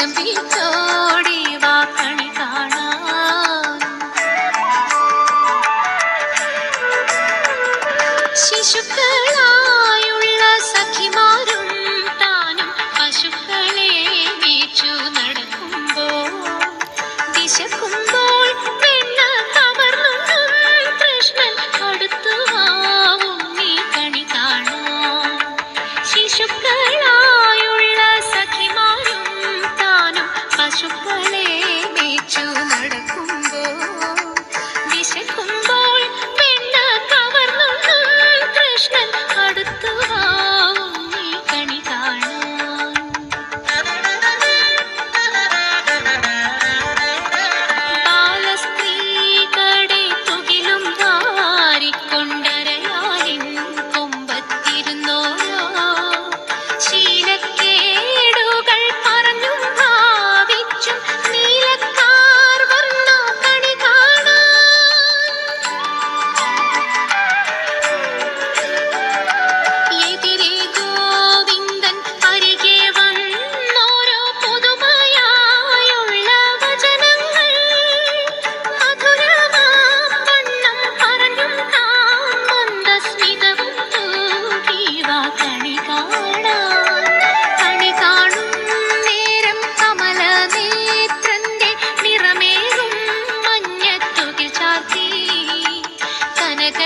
വിളമ്പിച്ചോടി വാ കണി കാണാൻ. ശിശുക്കളായുള്ള സഖിമാരും താനും പശുക്കളെ മേച്ചു നടക്കുമ്പോൾ വിശക്കുമ്പോൾ വെണ്ണ കവർന്നും കൃഷ്ണൻ അടുത്തു വാവും നീ കണി കാണാൻ. ശിശുക്കളായുള്ള സഖിമാരും താനും പശുക്കളെ മേച്ചു നടക്കുമ്പോൾ വിശക്കുമ്പോൾ വെണ്ണ കവർന്നും കൃഷ്ണൻ അടുത്തു വാവും നീ കണി കാണാൻ. ബാലസ്ത്രീകളെ തുകിലും വാരിക്കൊണ്ടരയാലിൻ കൊമ്പത്തിരുന്നോരോ ശീലക്കേടുകൾ പറഞ്ഞും ഭാവിച്ചും നീലക്കാർ വന്നു കണി കാണാൻ. എതിരെ ഗോവിന്ദൻ അരികെ വന്നോരോ പുതുമയായുള്ള വചനങ്ങൾ മധുരമാം വണ്ണം പറഞ്ഞും താൻ മന്ദസ്മിതവും തൂകി വാ കണി കാണാൻ. കണി കാണും നേരം കമലനേത്രന്റെ നിറമേറും മഞ്ഞത്തുകിൽ ചാർത്തി കനക